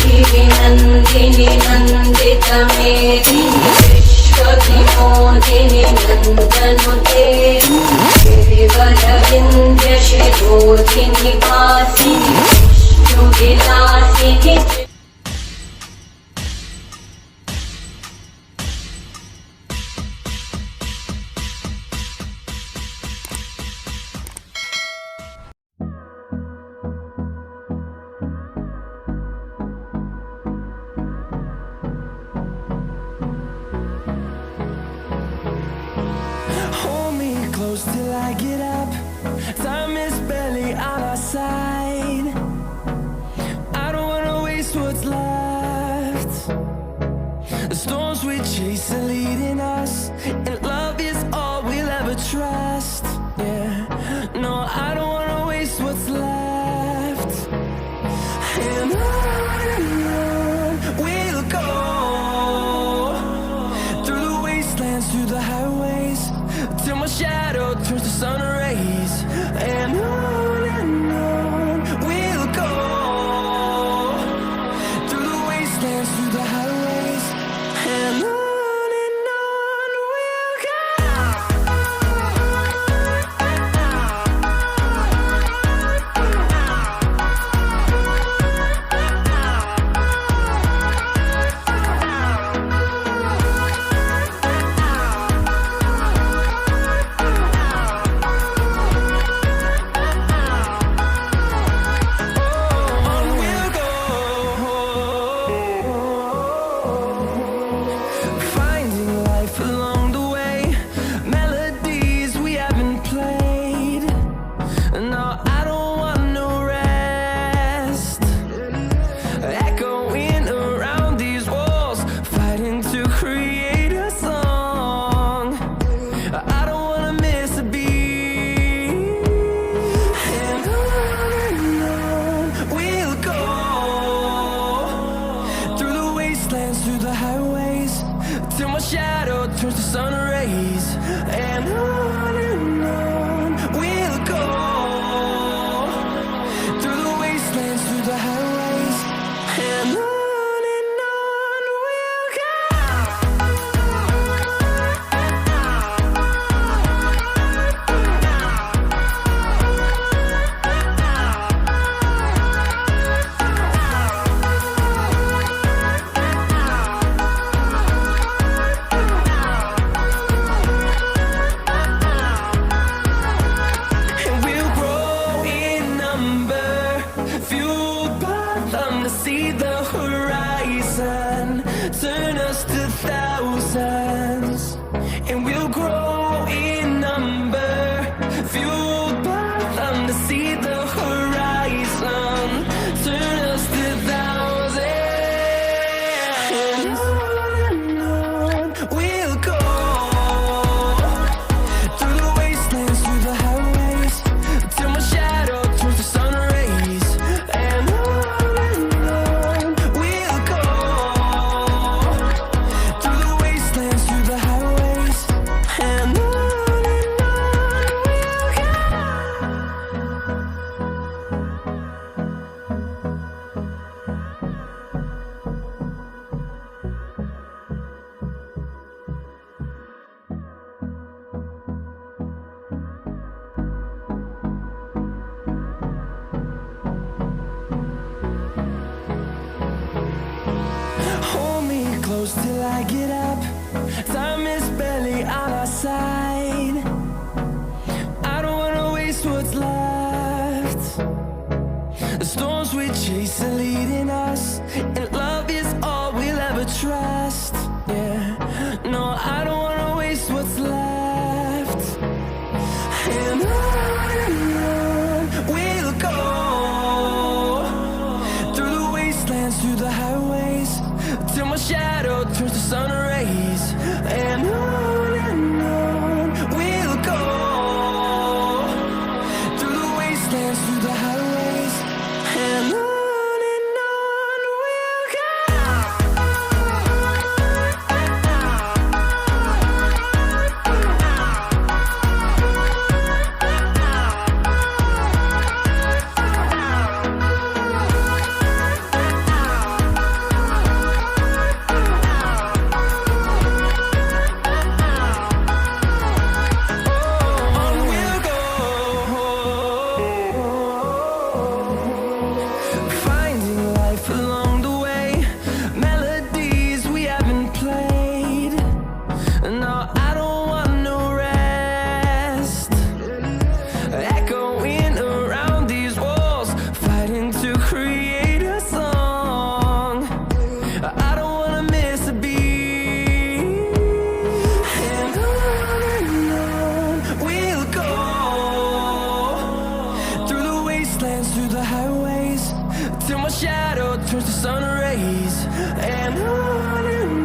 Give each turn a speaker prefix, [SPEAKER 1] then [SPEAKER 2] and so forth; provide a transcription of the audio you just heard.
[SPEAKER 1] गिरिनन्दिनि नन्दितमेदिनि विश्वविनोदिनि नन्दनुते गिरिवरविन्द्यशिरोधिनि वासिनि विष्णुविलासिनि
[SPEAKER 2] Close till I get up. Time is barely on our side. I don't wanna waste what's left. The storms we chase are leading us, and love is all we'll ever trust. Yeah, no, I don't wanna waste what's left. And on we'll go, through the wastelands, through the highways, till my shadow turns to sun rays. And on we'll go, through the wastelands, through the highways, and on we'll go. Through the highways, till my shadow turns to sun rays. And on we'll go, through the wastelands, through the highways, and on we'll go. See the horizon, turn us to thousands, and we'll grow in number, fueled by them to see the horizon, turn us to thousands, and on we'll go, through the wastelands, through the highways, till my shadow turns to sun rays. And close till I get up. Time is barely on our side. I don't wanna waste what's left. The storms we chase are leading us, and love is all we'll ever trust. Yeah, no, I don't wanna waste what's left. And on we'll go, through the wastelands, through the highways, till my shadow turns to sun rays. And on we'll go, through the wastelands, through the highways, and on we'll go. shadow turns to sun rays, and on